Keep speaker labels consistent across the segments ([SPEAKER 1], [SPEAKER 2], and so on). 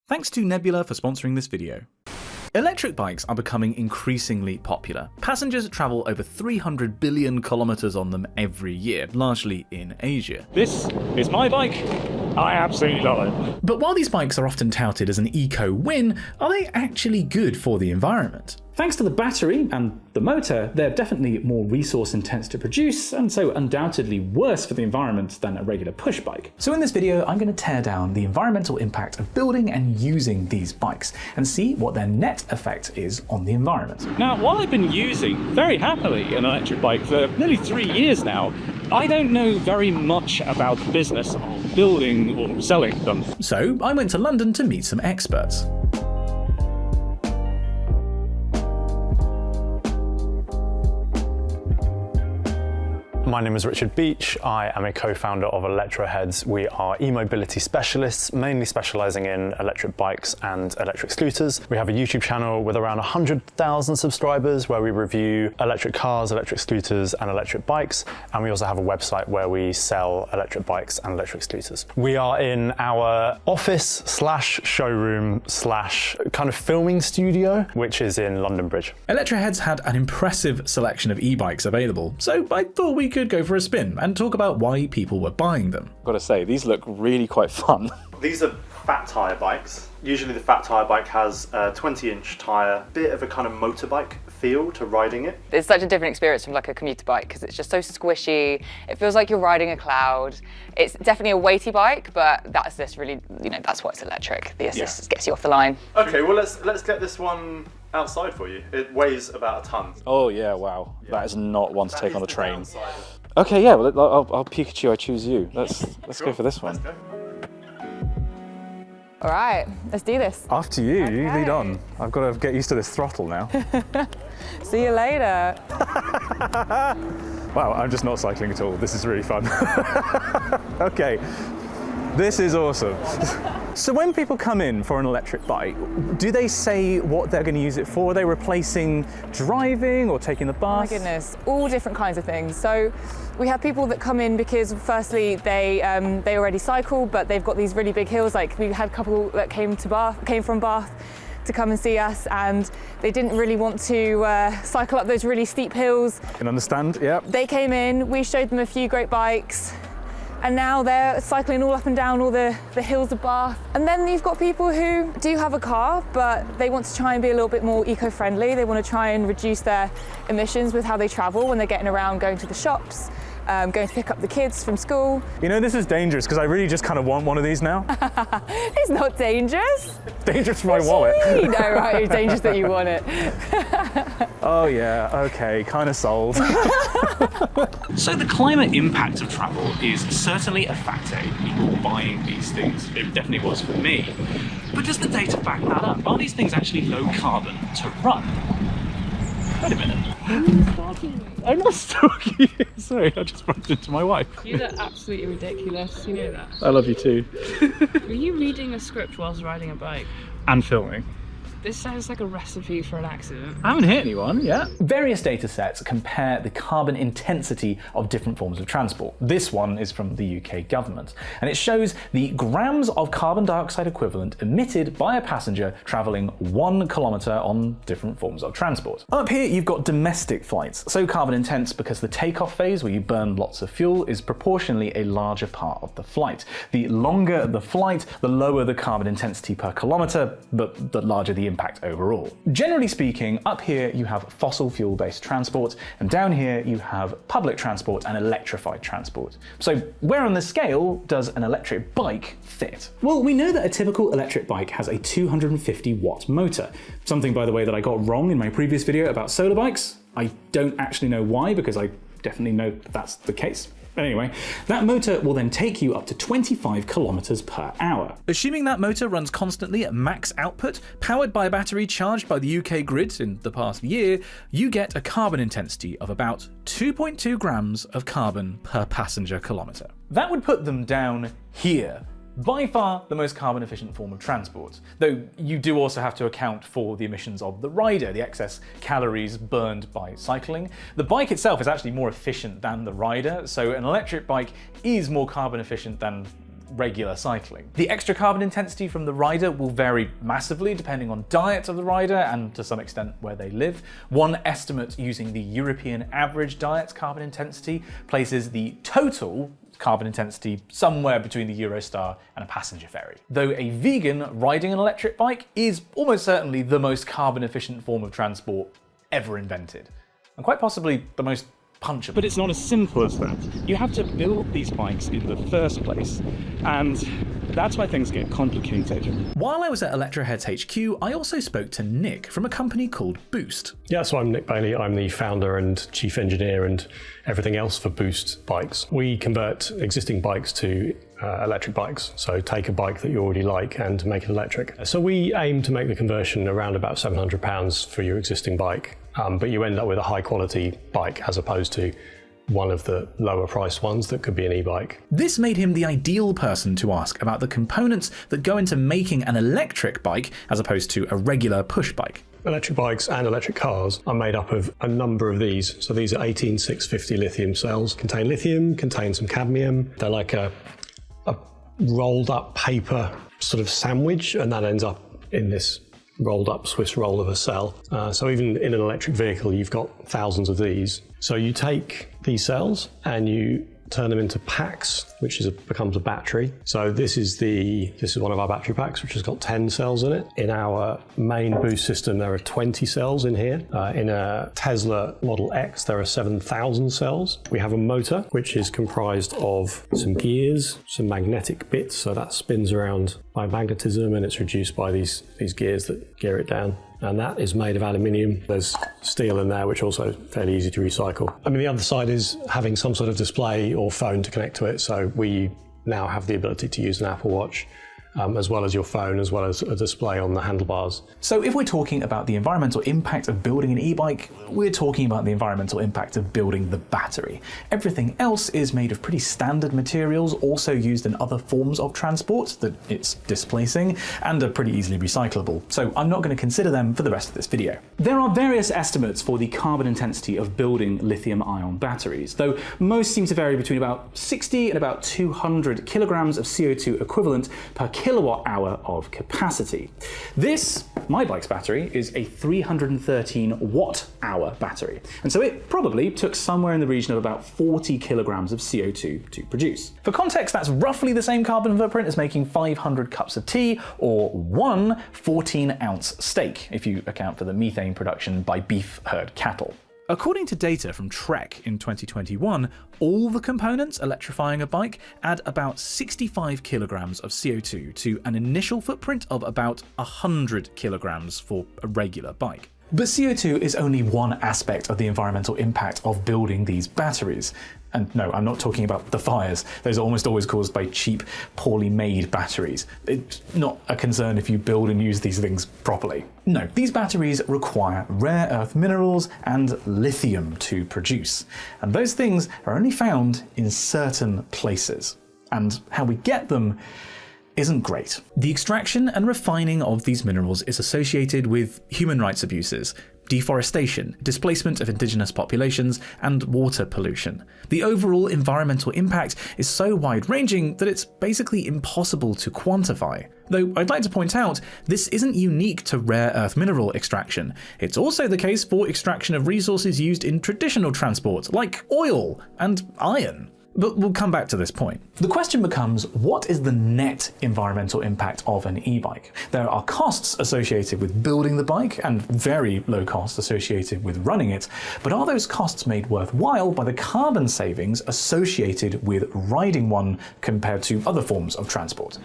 [SPEAKER 1] Thanks to Nebula for sponsoring this video. Electric bikes are becoming increasingly popular. Passengers travel over 300 billion kilometers on them every year, largely in Asia.
[SPEAKER 2] This is my bike. I absolutely love it.
[SPEAKER 1] But while these bikes are often touted as an eco-win, are they actually good for the environment? Thanks to the battery and the motor, they're definitely more resource intense to produce, and so undoubtedly worse for the environment than a regular push bike. So in this video, I'm going to tear down the environmental impact of building and using these bikes, and see what their net effect is on the environment.
[SPEAKER 2] Now, while I've been using very happily an electric bike for nearly 3 years now, I don't know very much about the business of building or selling them.
[SPEAKER 1] So I went to London to meet some experts.
[SPEAKER 3] My name is Richard Beach. I am a co-founder of Electroheads. We are e-mobility specialists, mainly specializing in electric bikes and electric scooters. We have a YouTube channel with around 100,000 subscribers where we review electric cars, electric scooters, and electric bikes. And we also have a website where we sell electric bikes and electric scooters. We are in our office slash showroom slash kind of filming studio, which is in London Bridge.
[SPEAKER 1] Electroheads had an impressive selection of e-bikes available, so I thought we could go for a spin and talk about why people were buying them.
[SPEAKER 2] I've got to say, these look really quite fun.
[SPEAKER 3] These are fat tyre bikes. Usually the fat tyre bike has a 20-inch tyre, bit of a kind of motorbike feel to riding it.
[SPEAKER 4] It's such a different experience from like a commuter bike because it's just so squishy. It feels like you're riding a cloud. It's definitely a weighty bike, but that's just really, that's why it's electric. The assist just gets you off the line.
[SPEAKER 3] Okay, well let's get this one outside for you. It weighs about a ton.
[SPEAKER 2] Oh yeah, wow. Yeah. That is not one to take on a train.
[SPEAKER 3] Downside.
[SPEAKER 2] Okay, yeah, well, I'll Pikachu, I choose you. Let's
[SPEAKER 3] Cool.
[SPEAKER 2] go for this one.
[SPEAKER 3] Let's go.
[SPEAKER 4] All right, let's do this.
[SPEAKER 1] After you, you lead on. I've got to get used to this throttle now.
[SPEAKER 4] See you later.
[SPEAKER 1] Wow, I'm just not cycling at all. This is really fun. Okay, this is awesome. So when people come in for an electric bike, do they say what they're going to use it for? Are they replacing driving or taking the bus?
[SPEAKER 4] Oh my goodness, all different kinds of things. So we have people that come in because firstly they already cycle, but they've got these really big hills. Like we had a couple that came from Bath to come and see us, and they didn't really want to cycle up those really steep hills.
[SPEAKER 1] I can understand, yeah.
[SPEAKER 4] They came in, we showed them a few great bikes, and now they're cycling all up and down all the hills of Bath. And then you've got people who do have a car, but they want to try and be a little bit more eco-friendly. They want to try and reduce their emissions with how they travel when they're getting around, going to the shops, going to pick up the kids from school.
[SPEAKER 1] This is dangerous because I really just kind of want one of these now.
[SPEAKER 4] It's not dangerous.
[SPEAKER 1] Dangerous for my wallet.
[SPEAKER 4] No, right, it's dangerous that you want it.
[SPEAKER 1] Oh yeah, okay, kind of sold.
[SPEAKER 2] So the climate impact of travel is certainly a factor in people buying these things. It definitely was for me. But does the data back that up? Are these things actually low carbon to run? Wait a minute. I'm not stalking you. Sorry, I just bumped into my wife.
[SPEAKER 5] You look absolutely ridiculous, you know that.
[SPEAKER 2] I love you too.
[SPEAKER 5] Were you reading a script whilst riding a bike?
[SPEAKER 2] And filming.
[SPEAKER 5] This sounds like a recipe for an accident.
[SPEAKER 2] I haven't hit anyone yet.
[SPEAKER 1] Various data sets compare the carbon intensity of different forms of transport. This one is from the UK government, and it shows the grams of carbon dioxide equivalent emitted by a passenger travelling 1 kilometre on different forms of transport. Up here you've got domestic flights, so carbon intense because the takeoff phase where you burn lots of fuel is proportionally a larger part of the flight. The longer the flight, the lower the carbon intensity per kilometre, but the larger the impact overall. Generally speaking, up here you have fossil fuel-based transport, and down here you have public transport and electrified transport. So where on the scale does an electric bike fit? Well, we know that a typical electric bike has a 250-watt motor. Something, by the way, that I got wrong in my previous video about solar bikes. I don't actually know why, because I definitely know that's the case. But anyway, that motor will then take you up to 25 kilometers per hour. Assuming that motor runs constantly at max output, powered by a battery charged by the UK grid in the past year, you get a carbon intensity of about 2.2 grams of carbon per passenger kilometer. That would put them down here. By far the most carbon efficient form of transport, though you do also have to account for the emissions of the rider, the excess calories burned by cycling. The bike itself is actually more efficient than the rider, so an electric bike is more carbon efficient than regular cycling. The extra carbon intensity from the rider will vary massively depending on diet of the rider and to some extent where they live. One estimate using the European average diet's carbon intensity places the total carbon intensity somewhere between the Eurostar and a passenger ferry. Though a vegan riding an electric bike is almost certainly the most carbon efficient form of transport ever invented, and quite possibly the most punchable.
[SPEAKER 2] But it's not as simple as that. You have to build these bikes in the first place, and that's why things get complicated.
[SPEAKER 1] While I was at Electroheads HQ, I also spoke to Nick from a company called Boost.
[SPEAKER 6] Yeah, so I'm Nick Bailey. I'm the founder and chief engineer and everything else for Boost bikes. We convert existing bikes to electric bikes. So take a bike that you already like and make it electric. So we aim to make the conversion around about £700 for your existing bike, but you end up with a high quality bike as opposed to one of the lower priced ones that could be an e-bike.
[SPEAKER 1] This made him the ideal person to ask about the components that go into making an electric bike as opposed to a regular push bike.
[SPEAKER 6] Electric bikes and electric cars are made up of a number of these. So these are 18650 lithium cells. Contain lithium, contain some cadmium. They're like a rolled up paper sort of sandwich, and that ends up in this rolled up Swiss roll of a cell. So even in an electric vehicle, you've got thousands of these. So you take these cells and you turn them into packs, which becomes a battery. So this is one of our battery packs, which has got 10 cells in it. In our main Boost system, there are 20 cells in here. In a Tesla Model X, there are 7,000 cells. We have a motor, which is comprised of some gears, some magnetic bits, so that spins around by magnetism, and it's reduced by these gears that gear it down. And that is made of aluminium. There's steel in there, which also fairly easy to recycle. I mean, the other side is having some sort of display or phone to connect to it. So we now have the ability to use an Apple Watch, as well as your phone, as well as a display on the handlebars.
[SPEAKER 1] So if we're talking about the environmental impact of building an e-bike, we're talking about the environmental impact of building the battery. Everything else is made of pretty standard materials, also used in other forms of transport that it's displacing, and are pretty easily recyclable. So I'm not going to consider them for the rest of this video. There are various estimates for the carbon intensity of building lithium-ion batteries, though most seem to vary between about 60 and about 200 kilograms of CO2 equivalent per kilowatt hour of capacity. This, my bike's battery, is a 313 watt hour battery, and so it probably took somewhere in the region of about 40 kilograms of CO2 to produce. For context, that's roughly the same carbon footprint as making 500 cups of tea or one 14-ounce steak, if you account for the methane production by beef herd cattle. According to data from Trek in 2021, all the components electrifying a bike add about 65 kilograms of CO2 to an initial footprint of about 100 kilograms for a regular bike. But CO2 is only one aspect of the environmental impact of building these batteries. And no, I'm not talking about the fires. Those are almost always caused by cheap, poorly made batteries. It's not a concern if you build and use these things properly. No, these batteries require rare earth minerals and lithium to produce. And those things are only found in certain places. And how we get them isn't great. The extraction and refining of these minerals is associated with human rights abuses, deforestation, displacement of indigenous populations, and water pollution. The overall environmental impact is so wide-ranging that it's basically impossible to quantify. Though I'd like to point out, this isn't unique to rare earth mineral extraction. It's also the case for extraction of resources used in traditional transport, like oil and iron. But we'll come back to this point. The question becomes, what is the net environmental impact of an e-bike? There are costs associated with building the bike and very low costs associated with running it, but are those costs made worthwhile by the carbon savings associated with riding one compared to other forms of transport?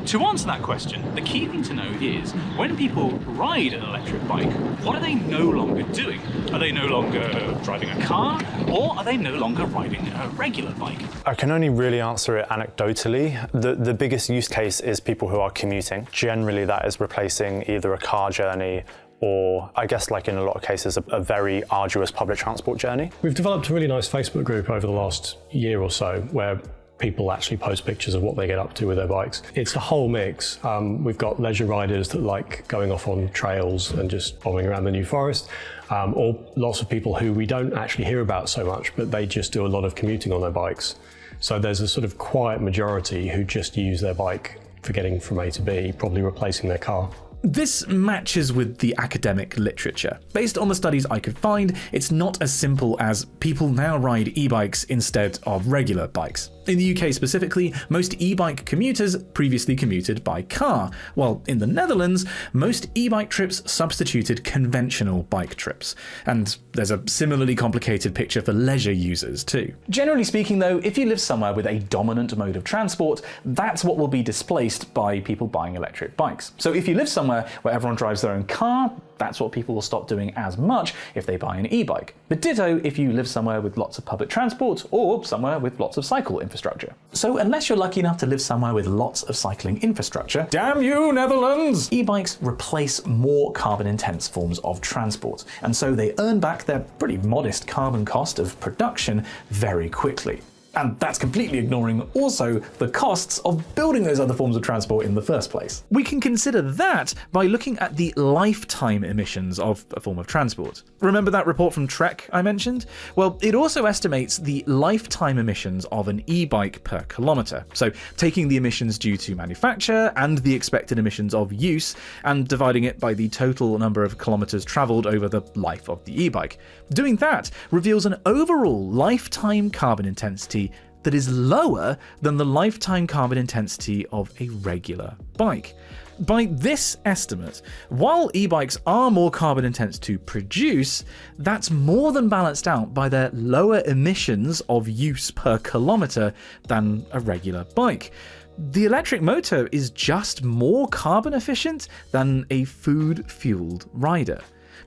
[SPEAKER 2] To answer that question, the key thing to know is, when people ride an electric bike, what are they no longer doing? Are they no longer driving a car, or are they no longer riding a regular bike?
[SPEAKER 3] I can only really answer it anecdotally. The biggest use case is people who are commuting. Generally, that is replacing either a car journey or, I guess, like in a lot of cases, a very arduous public transport journey.
[SPEAKER 6] We've developed a really nice Facebook group over the last year or so where people actually post pictures of what they get up to with their bikes. It's a whole mix. We've got leisure riders that like going off on trails and just bombing around the New Forest, or lots of people who we don't actually hear about so much, but they just do a lot of commuting on their bikes. So there's a sort of quiet majority who just use their bike for getting from A to B, probably replacing their car.
[SPEAKER 1] This matches with the academic literature. Based on the studies I could find, it's not as simple as people now ride e-bikes instead of regular bikes. In the UK specifically, most e-bike commuters previously commuted by car, while in the Netherlands, most e-bike trips substituted conventional bike trips. And there's a similarly complicated picture for leisure users too. Generally speaking though, if you live somewhere with a dominant mode of transport, that's what will be displaced by people buying electric bikes. So if you live somewhere where everyone drives their own car, that's what people will stop doing as much if they buy an e-bike. But ditto if you live somewhere with lots of public transport or somewhere with lots of cycle infrastructure. So unless you're lucky enough to live somewhere with lots of cycling infrastructure, damn you Netherlands! E-bikes replace more carbon-intense forms of transport, and so they earn back their pretty modest carbon cost of production very quickly. And that's completely ignoring also the costs of building those other forms of transport in the first place. We can consider that by looking at the lifetime emissions of a form of transport. Remember that report from Trek I mentioned? Well, it also estimates the lifetime emissions of an e-bike per kilometre. So taking the emissions due to manufacture and the expected emissions of use and dividing it by the total number of kilometres travelled over the life of the e-bike. Doing that reveals an overall lifetime carbon intensity that is lower than the lifetime carbon intensity of a regular bike. By this estimate, while e-bikes are more carbon intense to produce, that's more than balanced out by their lower emissions of use per kilometre than a regular bike. The electric motor is just more carbon efficient than a food-fueled rider.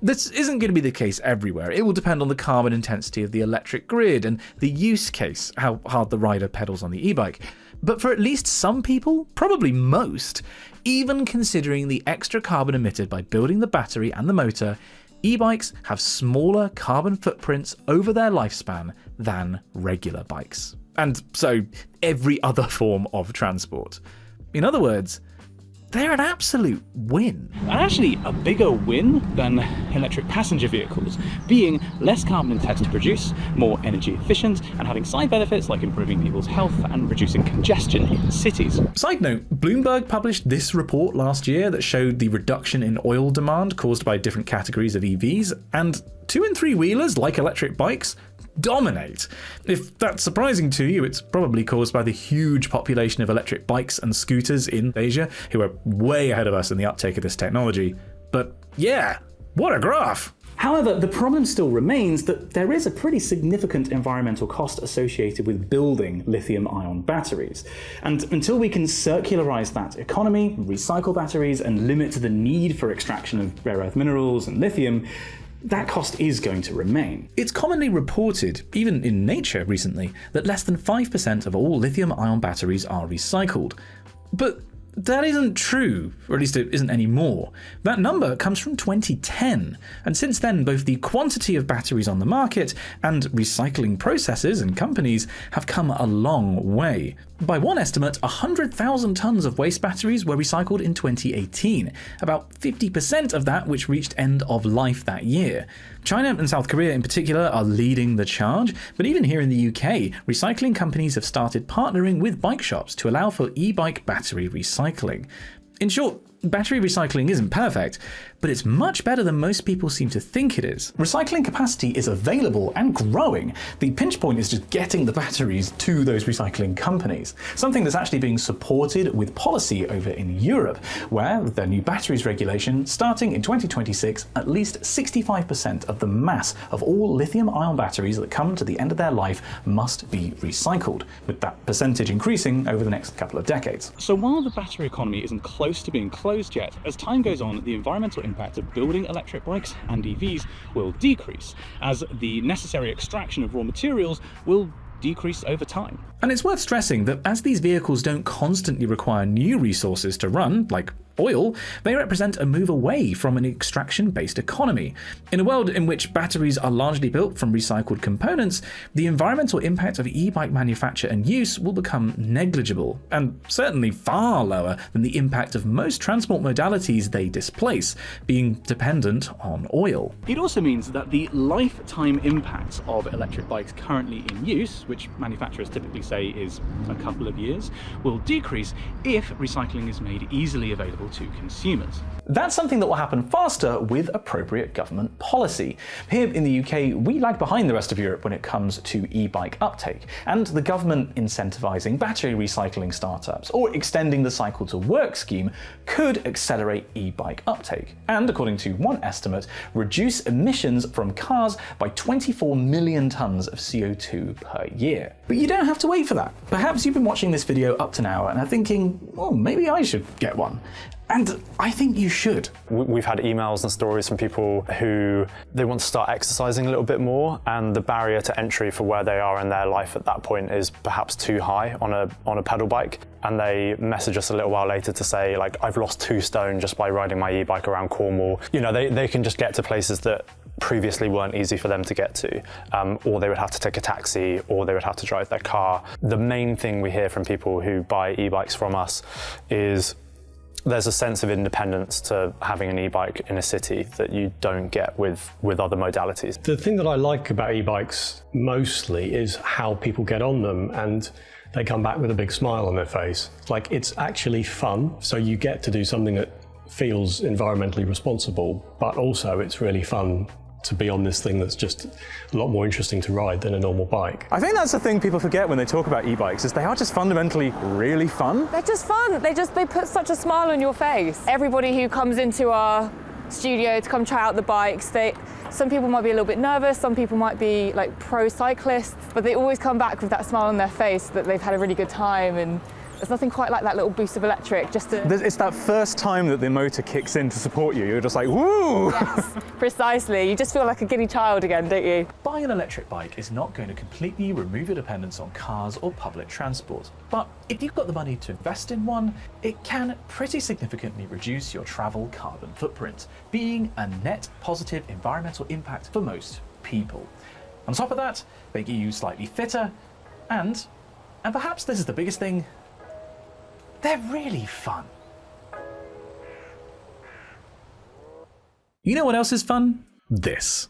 [SPEAKER 1] This isn't going to be the case everywhere. It will depend on the carbon intensity of the electric grid and the use case, how hard the rider pedals on the e-bike. But for at least some people, probably most, even considering the extra carbon emitted by building the battery and the motor, e-bikes have smaller carbon footprints over their lifespan than regular bikes. And so every other form of transport. In other words, they're an absolute win.
[SPEAKER 2] And actually a bigger win than electric passenger vehicles, being less carbon intense to produce, more energy efficient, and having side benefits like improving people's health and reducing congestion in cities.
[SPEAKER 1] Side note, Bloomberg published this report last year that showed the reduction in oil demand caused by different categories of EVs, and 2- and 3-wheelers, like electric bikes, dominate. If that's surprising to you, it's probably caused by the huge population of electric bikes and scooters in Asia, who are way ahead of us in the uptake of this technology. But yeah, what a graph!
[SPEAKER 2] However, the problem still remains that there is a pretty significant environmental cost associated with building lithium-ion batteries. And until we can circularize that economy, recycle batteries, and limit the need for extraction of rare earth minerals and lithium, that cost is going to remain.
[SPEAKER 1] It's commonly reported, even in Nature recently, that less than 5% of all lithium-ion batteries are recycled. But that isn't true, or at least it isn't anymore. That number comes from 2010, and since then both the quantity of batteries on the market and recycling processes and companies have come a long way. By one estimate, 100,000 tons of waste batteries were recycled in 2018, about 50% of that which reached end of life that year. China and South Korea in particular are leading the charge, but even here in the UK, recycling companies have started partnering with bike shops to allow for e-bike battery recycling. In short, battery recycling isn't perfect, but it's much better than most people seem to think it is. Recycling capacity is available and growing. The pinch point is just getting the batteries to those recycling companies, something that's actually being supported with policy over in Europe, where with their new batteries regulation, starting in 2026, at least 65% of the mass of all lithium-ion batteries that come to the end of their life must be recycled, with that percentage increasing over the next couple of decades.
[SPEAKER 2] So while the battery economy isn't close to being closed yet, as time goes on, the environmental impact of building electric bikes and EVs will decrease, as the necessary extraction of raw materials will decrease over time.
[SPEAKER 1] And it's worth stressing that as these vehicles don't constantly require new resources to run, like oil, they represent a move away from an extraction-based economy. In a world in which batteries are largely built from recycled components, the environmental impact of e-bike manufacture and use will become negligible, and certainly far lower than the impact of most transport modalities they displace, being dependent on oil.
[SPEAKER 2] It also means that the lifetime impact of electric bikes currently in use, which manufacturers typically say is a couple of years, will decrease if recycling is made easily available to consumers.
[SPEAKER 1] That's something that will happen faster with appropriate government policy. Here in the UK, we lag behind the rest of Europe when it comes to e-bike uptake, and the government incentivising battery recycling startups or extending the cycle to work scheme could accelerate e-bike uptake, and according to one estimate, reduce emissions from cars by 24 million tonnes of CO2 per year. But you don't have to wait for that. Perhaps you've been watching this video up to now and are thinking, well, maybe I should get one. And I think you should.
[SPEAKER 3] We've had emails and stories from people who they want to start exercising a little bit more, and the barrier to entry for where they are in their life at that point is perhaps too high on a pedal bike. And they message us a little while later to say, like, I've lost 2 stone just by riding my e-bike around Cornwall. You know, they can just get to places that previously weren't easy for them to get to, or they would have to take a taxi, or they would have to drive their car. The main thing we hear from people who buy e-bikes from us is there's a sense of independence to having an e-bike in a city that you don't get with other modalities.
[SPEAKER 6] The thing that I like about e-bikes mostly is how people get on them, and they come back with a big smile on their face. Like, it's actually fun, so you get to do something that feels environmentally responsible, but also it's really fun to be on this thing that's just a lot more interesting to ride than a normal bike.
[SPEAKER 7] I think that's the thing people forget when they talk about e-bikes, is they are just fundamentally really fun.
[SPEAKER 4] They're just fun. They put such a smile on your face. Everybody who comes into our studio to come try out the bikes, some people might be a little bit nervous, some people might be like pro cyclists, but they always come back with that smile on their face that they've had a really good time, and there's nothing quite like that little boost of electric.
[SPEAKER 7] It's that first time that the motor kicks in to support you. You're just like, woo!
[SPEAKER 4] Yes, precisely. You just feel like a giddy child again, don't you?
[SPEAKER 1] Buying an electric bike is not going to completely remove your dependence on cars or public transport. But if you've got the money to invest in one, it can pretty significantly reduce your travel carbon footprint, being a net positive environmental impact for most people. On top of that, they get you slightly fitter, and perhaps this is the biggest thing, they're really fun. You know what else is fun? This.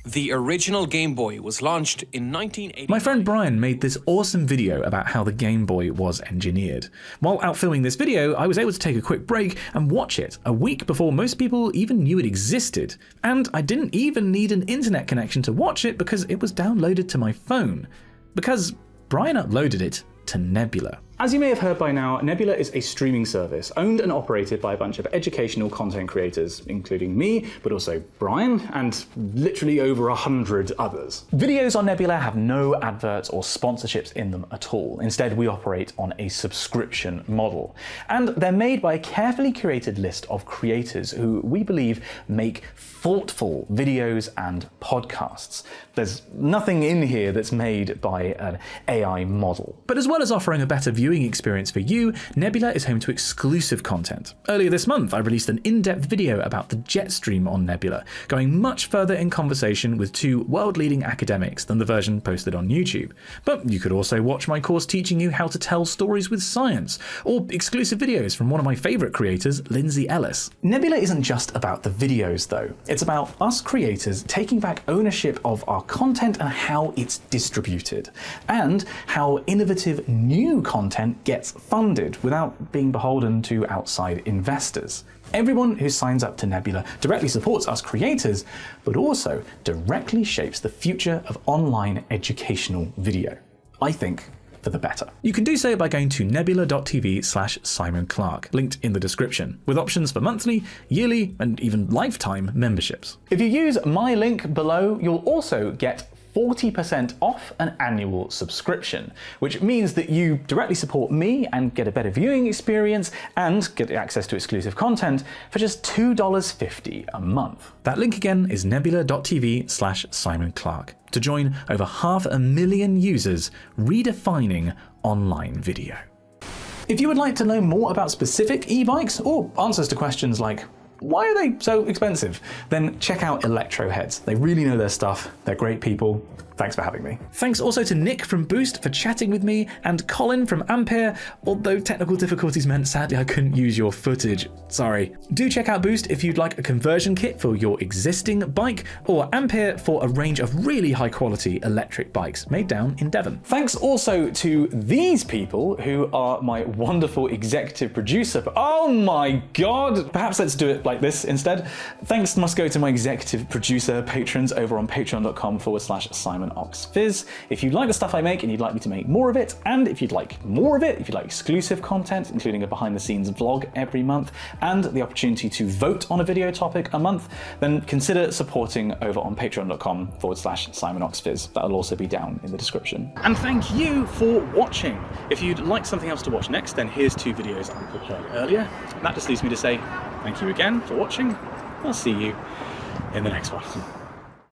[SPEAKER 8] The original Game Boy was launched in 1980.
[SPEAKER 1] My friend Brian made this awesome video about how the Game Boy was engineered. While out filming this video, I was able to take a quick break and watch it a week before most people even knew it existed. And I didn't even need an internet connection to watch it because it was downloaded to my phone. Because Brian uploaded it to Nebula.
[SPEAKER 2] As you may have heard by now, Nebula is a streaming service owned and operated by a bunch of educational content creators, including me, but also Brian, and literally over 100 others.
[SPEAKER 1] Videos on Nebula have no adverts or sponsorships in them at all. Instead, we operate on a subscription model. And they're made by a carefully curated list of creators who we believe make thoughtful videos and podcasts. There's nothing in here that's made by an AI model. But as well as offering a better viewing experience for you, Nebula is home to exclusive content. Earlier this month, I released an in-depth video about the jet stream on Nebula, going much further in conversation with 2 world-leading academics than the version posted on YouTube. But you could also watch my course teaching you how to tell stories with science, or exclusive videos from one of my favourite creators, Lindsay Ellis. Nebula isn't just about the videos though. It's about us creators taking back ownership of our content and how it's distributed, and how innovative new content gets funded without being beholden to outside investors. Everyone who signs up to Nebula directly supports us creators, but also directly shapes the future of online educational video. I think for the better. You can do so by going to nebula.tv/Simon Clark, linked in the description, with options for monthly, yearly, and even lifetime memberships. If you use my link below, you'll also get 40% off an annual subscription, which means that you directly support me and get a better viewing experience and get access to exclusive content for just $2.50 a month. That link again is nebula.tv/Simon Clark to join over 500,000 users redefining online video. If you would like to know more about specific e-bikes or answers to questions like, why are they so expensive? Then check out Electroheads. They really know their stuff. They're great people. Thanks for having me. Thanks also to Nick from Boost for chatting with me, and Colin from Ampere, although technical difficulties meant sadly I couldn't use your footage. Sorry. Do check out Boost if you'd like a conversion kit for your existing bike, or Ampere for a range of really high quality electric bikes made down in Devon. Thanks also to these people who are my wonderful executive producer. Oh my god! Perhaps let's do it like this instead. Thanks must go to my executive producer patrons over on patreon.com/SimonOxFizz. If you like the stuff I make and you'd like me to make more of it, and if you'd like more of it, if you'd like exclusive content, including a behind the scenes vlog every month, and the opportunity to vote on a video topic a month, then consider supporting over on patreon.com/SimonOxFizz. That'll also be down in the description. And thank you for watching. If you'd like something else to watch next, then here's 2 videos I prepared earlier. That just leaves me to say thank you again for watching. I'll see you in the next one.